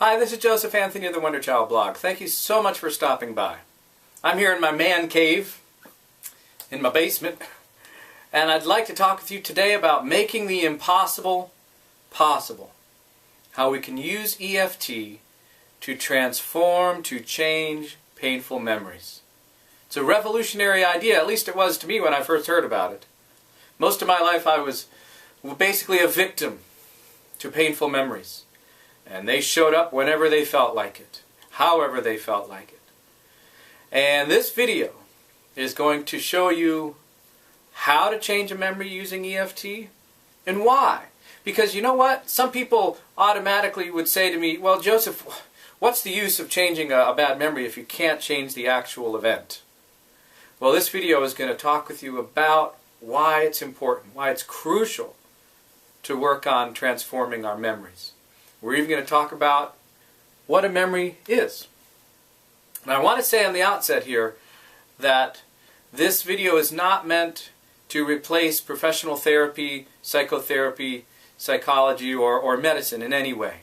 Hi, this is Joseph Anthony of the Wonder Child blog. Thank you so much for stopping by. I'm here in my man cave, in my basement, and I'd like to talk with you today about making the impossible possible. How we can use EFT to transform, to change painful memories. It's a revolutionary idea, at least it was to me when I first heard about it. Most of my life I was basically a victim to painful memories. And they showed up whenever they felt like it, however they felt like it. And this video is going to show you how to change a memory using EFT and why. Because you know what? Some people automatically would say to me, well, Joseph, what's the use of changing a bad memory if you can't change the actual event? Well, this video is going to talk with you about why it's important, why it's crucial to work on transforming our memories. We're even going to talk about what a memory is. And I want to say on the outset here that this video is not meant to replace professional therapy, psychotherapy, psychology, or medicine in any way.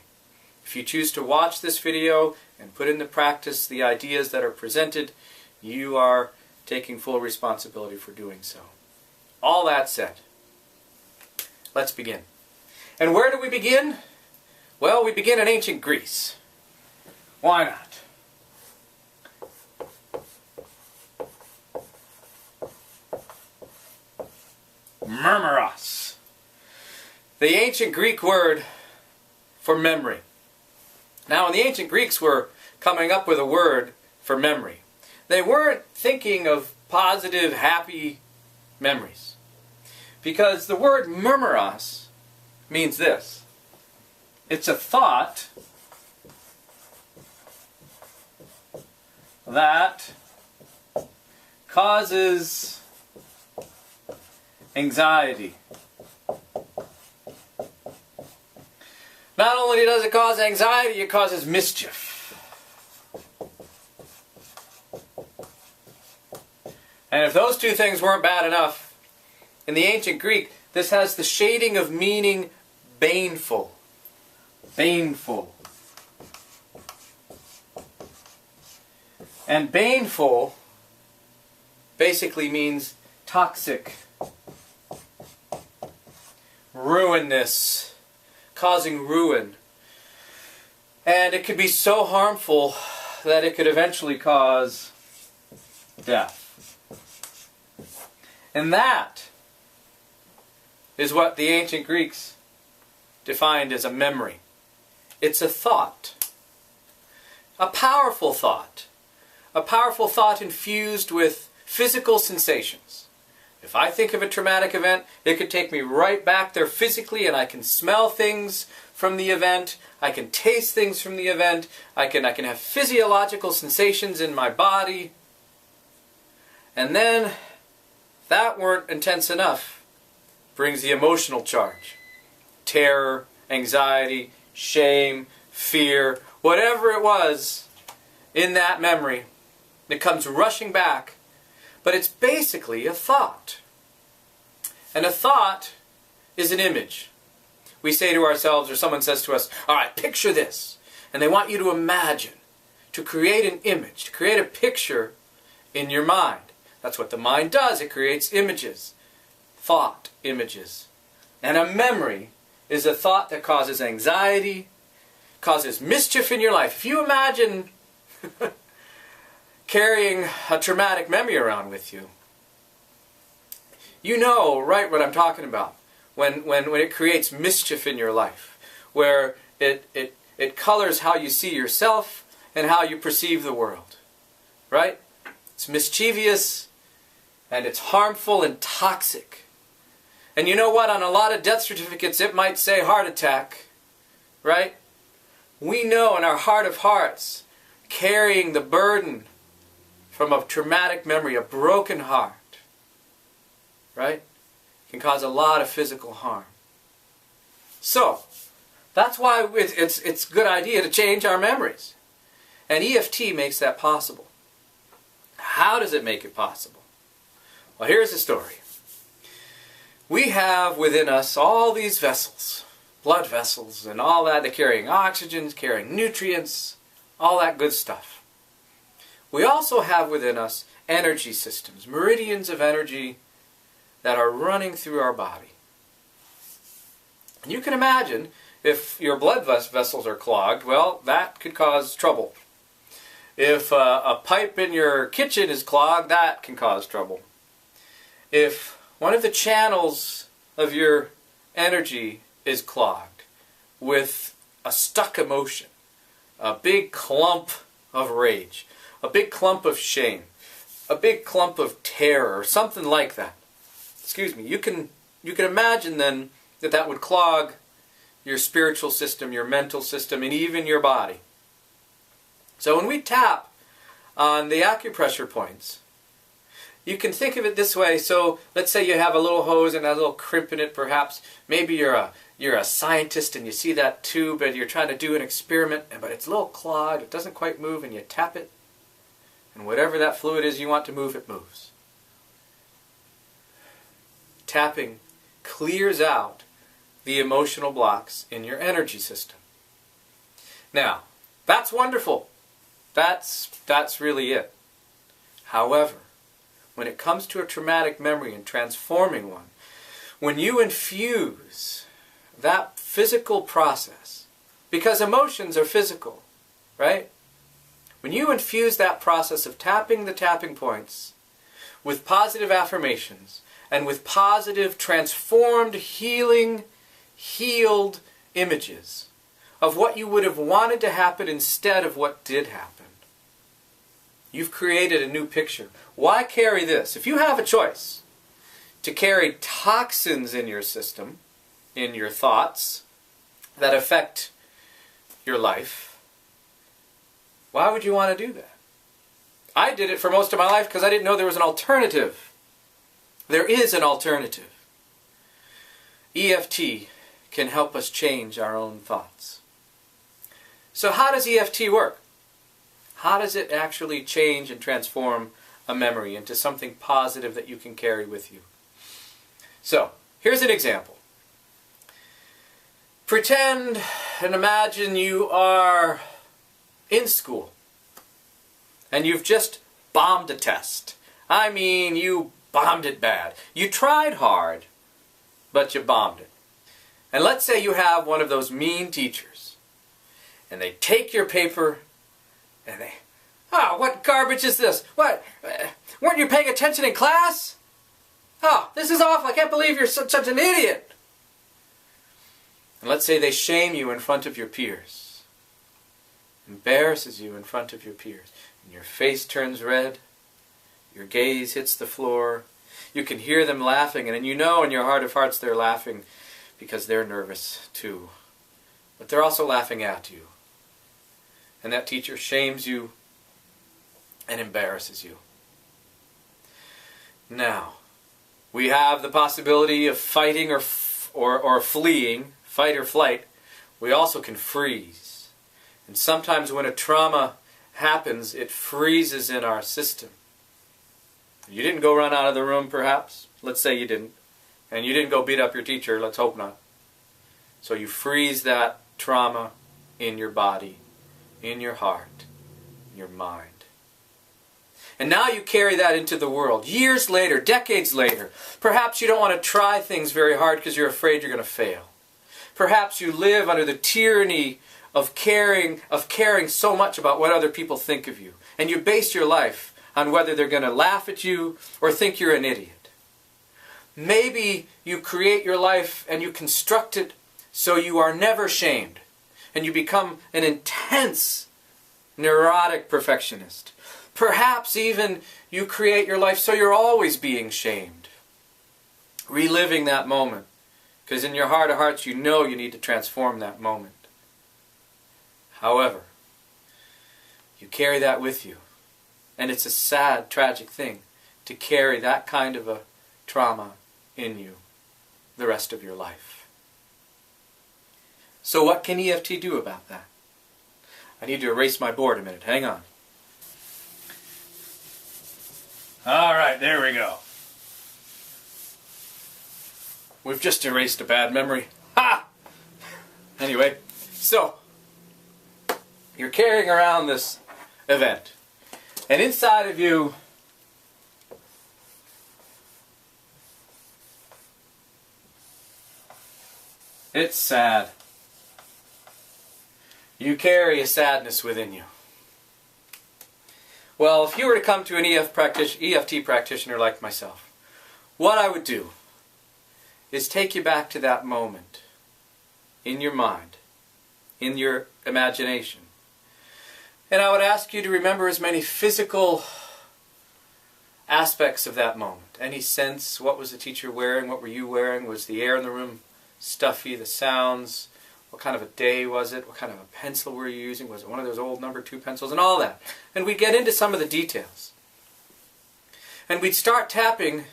If you choose to watch this video and put into practice the ideas that are presented, you are taking full responsibility for doing so. All that said, let's begin. And where do we begin? Well, we begin in ancient Greece. Why not? Murmuros. The ancient Greek word for memory. Now, when the ancient Greeks were coming up with a word for memory, they weren't thinking of positive, happy memories. Because the word murmuros means this. It's a thought that causes anxiety. Not only does it cause anxiety, it causes mischief. And if those two things weren't bad enough, in the ancient Greek, this has the shading of meaning baneful. Baneful. And baneful basically means toxic, ruinous, causing ruin. And it could be so harmful that it could eventually cause death. And that is what the ancient Greeks defined as a memory. It's a thought. A powerful thought. A powerful thought infused with physical sensations. If I think of a traumatic event, it could take me right back there physically, and I can smell things from the event, I can taste things from the event, I can have physiological sensations in my body. And then, if that weren't intense enough, brings the emotional charge. Terror, anxiety, shame, fear, whatever it was in that memory, it comes rushing back. But it's basically a thought. And a thought is an image. We say to ourselves, or someone says to us, all right, picture this. And they want you to imagine, to create an image, to create a picture in your mind. That's what the mind does. It creates images. Thought images. And a memory is a thought that causes anxiety, causes mischief in your life. If you imagine carrying a traumatic memory around with you, you know right what I'm talking about. When it creates mischief in your life, where it colors how you see yourself and how you perceive the world. Right? It's mischievous and it's harmful and toxic. And you know what? On a lot of death certificates it might say heart attack. Right? We know in our heart of hearts, carrying the burden from a traumatic memory, a broken heart, right, can cause a lot of physical harm. So, that's why it's a good idea to change our memories. And EFT makes that possible. How does it make it possible? Well, here's the story. We have within us all these vessels. blood vessels and all that. They're carrying oxygen, carrying nutrients, all that good stuff. We also have within us energy systems, meridians of energy that are running through our body. And you can imagine if your blood vessels are clogged, well, that could cause trouble. If a pipe in your kitchen is clogged, that can cause trouble. If one of the channels of your energy is clogged with a stuck emotion, a big clump of rage, a big clump of shame, a big clump of terror, or something like that. Excuse me. You can imagine then that would clog your spiritual system, your mental system, and even your body. So when we tap on the acupressure points, you can think of it this way. So let's say you have a little hose and a little crimp in it perhaps. Maybe you're a scientist and you see that tube and you're trying to do an experiment, but it's a little clogged, it doesn't quite move, and you tap it, and whatever that fluid is you want to move, it moves. Tapping clears out the emotional blocks in your energy system. Now, that's wonderful. That's really it. However, when it comes to a traumatic memory and transforming one, when you infuse that physical process, because emotions are physical, right? When you infuse that process of tapping the tapping points with positive affirmations and with positive, transformed, healed images of what you would have wanted to happen instead of what did happen, you've created a new picture. Why carry this? If you have a choice to carry toxins in your system, in your thoughts, that affect your life, why would you want to do that? I did it for most of my life because I didn't know there was an alternative. There is an alternative. EFT can help us change our own thoughts. So how does EFT work? How does it actually change and transform a memory into something positive that you can carry with you? So, here's an example. Pretend and imagine you are in school and you've just bombed a test. I mean, you bombed it bad. You tried hard, but you bombed it. And let's say you have one of those mean teachers and they take your paper and they, oh, what garbage is this? What? Weren't you paying attention in class? Oh, this is awful. I can't believe you're such an idiot. And let's say they shame you in front of your peers. Embarrasses you in front of your peers. And your face turns red. Your gaze hits the floor. You can hear them laughing, and you know in your heart of hearts they're laughing because they're nervous too. But they're also laughing at you. And that teacher shames you and embarrasses you. Now, we have the possibility of fighting or fleeing, fight or flight. We also can freeze. And sometimes when a trauma happens, it freezes in our system. You didn't go run out of the room, perhaps. Let's say you didn't. And you didn't go beat up your teacher. Let's hope not. So you freeze that trauma in your body, in your heart, in your mind. And now you carry that into the world. Years later, decades later, perhaps you don't want to try things very hard because you're afraid you're going to fail. Perhaps you live under the tyranny of caring so much about what other people think of you. And you base your life on whether they're going to laugh at you or think you're an idiot. Maybe you create your life and you construct it so you are never shamed. And you become an intense, neurotic perfectionist. Perhaps even you create your life so you're always being shamed. Reliving that moment. Because in your heart of hearts you know you need to transform that moment. However, you carry that with you. And it's a sad, tragic thing to carry that kind of a trauma in you the rest of your life. So what can EFT do about that? I need to erase my board a minute. Hang on. Alright, there we go. We've just erased a bad memory. Ha! Anyway, so you're carrying around this event, and inside of you it's sad. You carry a sadness within you. Well, if you were to come to an EFT practitioner like myself, what I would do is take you back to that moment in your mind, in your imagination. And I would ask you to remember as many physical aspects of that moment. Any sense, what was the teacher wearing, what were you wearing, was the air in the room stuffy, the sounds, what kind of a day was it, what kind of a pencil were you using, was it one of those old number 2 pencils, and all that. And we'd get into some of the details. And we'd start tapping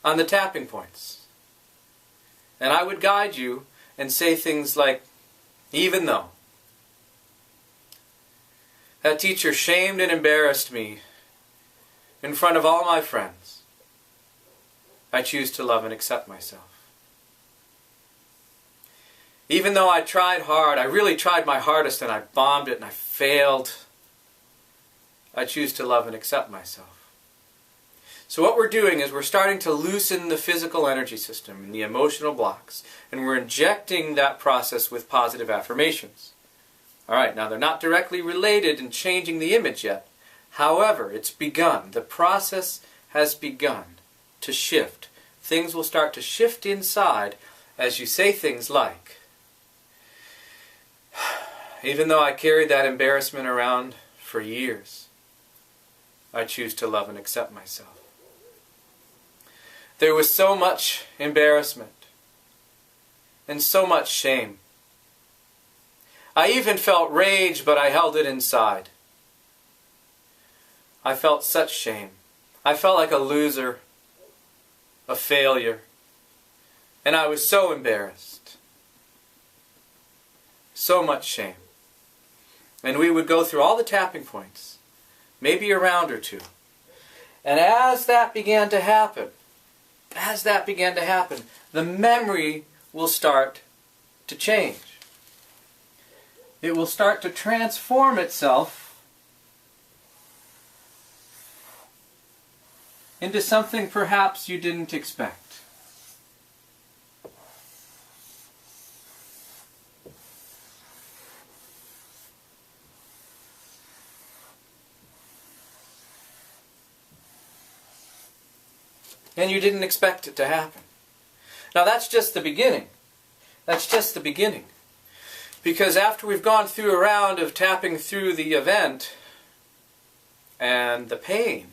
on the tapping points. And I would guide you and say things like, even though that teacher shamed and embarrassed me in front of all my friends, I choose to love and accept myself. Even though I tried hard, I really tried my hardest and I bombed it and I failed, I choose to love and accept myself. So what we're doing is we're starting to loosen the physical energy system and the emotional blocks, and we're injecting that process with positive affirmations. Alright, now they're not directly related in changing the image yet. However, it's begun. The process has begun to shift. Things will start to shift inside as you say things like, even though I carried that embarrassment around for years, I choose to love and accept myself. There was so much embarrassment and so much shame. I even felt rage, but I held it inside. I felt such shame. I felt like a loser, a failure, and I was so embarrassed. So much shame. And we would go through all the tapping points, maybe a round or two. And as that began to happen, the memory will start to change. It will start to transform itself into something perhaps you didn't expect. And you didn't expect it to happen. Now that's just the beginning. That's just the beginning. Because after we've gone through a round of tapping through the event and the pain,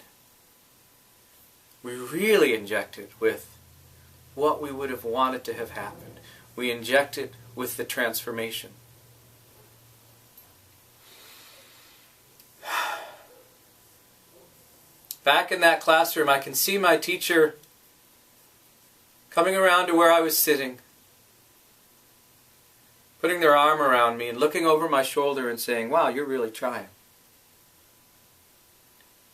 we really injected with what we would have wanted to have happened. We injected with the transformation. Back in that classroom, I can see my teacher coming around to where I was sitting, putting their arm around me and looking over my shoulder and saying, wow, you're really trying.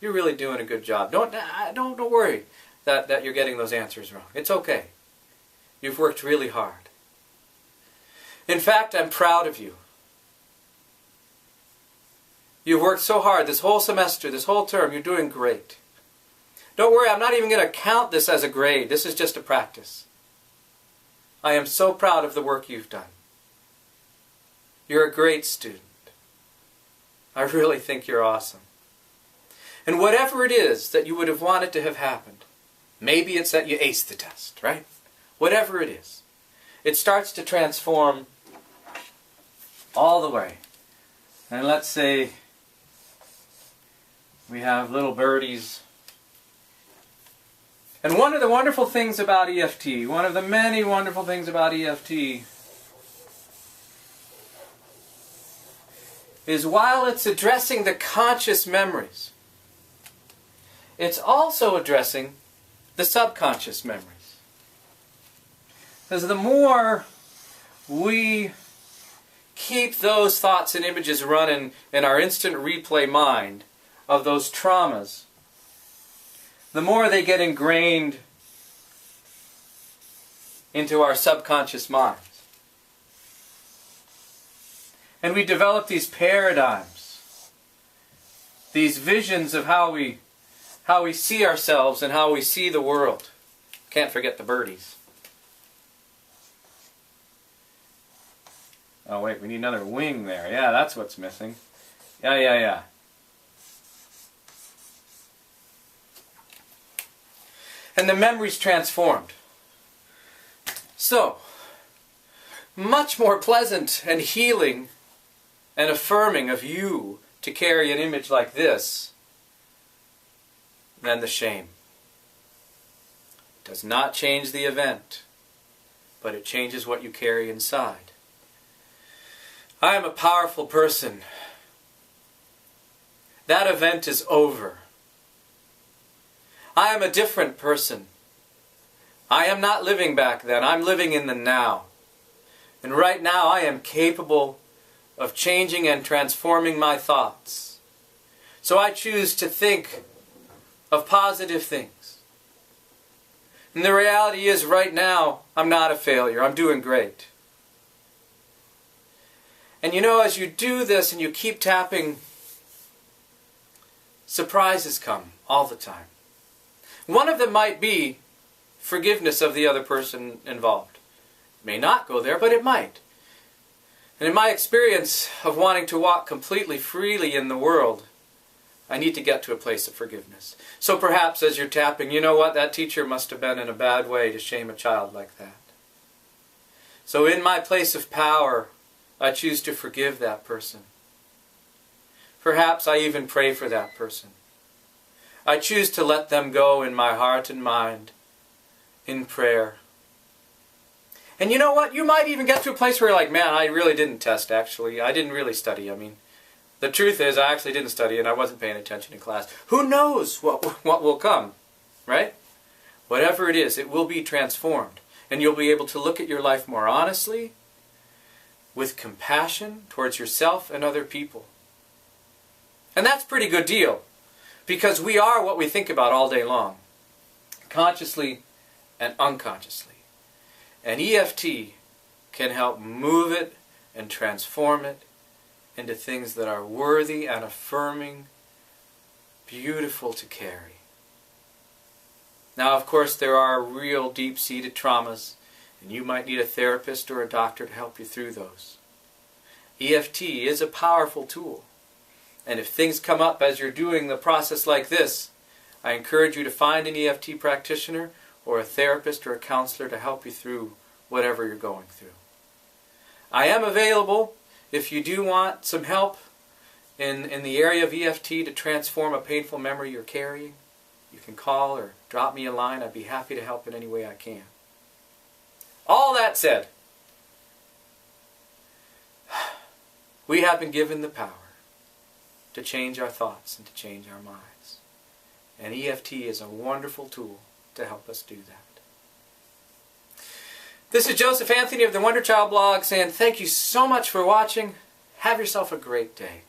You're really doing a good job. Don't worry that you're getting those answers wrong. It's okay. You've worked really hard. In fact, I'm proud of you. You've worked so hard this whole semester, this whole term. You're doing great. Don't worry, I'm not even going to count this as a grade. This is just a practice. I am so proud of the work you've done. You're a great student. I really think you're awesome. And whatever it is that you would have wanted to have happened, maybe it's that you aced the test, right? Whatever it is, it starts to transform all the way. And let's say we have little birdies. And one of the wonderful things about EFT, one of the many wonderful things about EFT, is while it's addressing the conscious memories, it's also addressing the subconscious memories. Because the more we keep those thoughts and images running in our instant replay mind of those traumas, the more they get ingrained into our subconscious minds. And we develop these paradigms, these visions of how we see ourselves and how we see the world. Can't forget the birdies. Oh wait, we need another wing there. Yeah, that's what's missing. Yeah. And the memory's transformed. So, much more pleasant and healing and affirming of you to carry an image like this than the shame. It does not change the event, but it changes what you carry inside. I am a powerful person. That event is over. I am a different person. I am not living back then. I'm living in the now. And right now I am capable of changing and transforming my thoughts. So I choose to think of positive things. And the reality is right now I'm not a failure. I'm doing great. And you know, as you do this and you keep tapping, surprises come all the time. One of them might be forgiveness of the other person involved. It may not go there, but it might. And in my experience of wanting to walk completely freely in the world, I need to get to a place of forgiveness. So perhaps as you're tapping, you know what, that teacher must have been in a bad way to shame a child like that. So in my place of power, I choose to forgive that person. Perhaps I even pray for that person. I choose to let them go in my heart and mind, in prayer. And you know what? You might even get to a place where you're like, man, I really didn't test, actually. I didn't really study. I mean, the truth is, I actually didn't study and I wasn't paying attention in class. Who knows what will come, right? Whatever it is, it will be transformed. And you'll be able to look at your life more honestly, with compassion towards yourself and other people. And that's a pretty good deal, because we are what we think about all day long, consciously and unconsciously. And EFT can help move it and transform it into things that are worthy and affirming, beautiful to carry. Now, of course, there are real deep-seated traumas, and you might need a therapist or a doctor to help you through those. EFT is a powerful tool. And if things come up as you're doing the process like this, I encourage you to find an EFT practitioner or a therapist or a counselor to help you through whatever you're going through. I am available if you do want some help in the area of EFT to transform a painful memory you're carrying. You can call or drop me a line. I'd be happy to help in any way I can. All that said, we have been given the power to change our thoughts and to change our minds. And EFT is a wonderful tool to help us do that. This is Joseph Anthony of the Wonder Child blog saying thank you so much for watching. Have yourself a great day.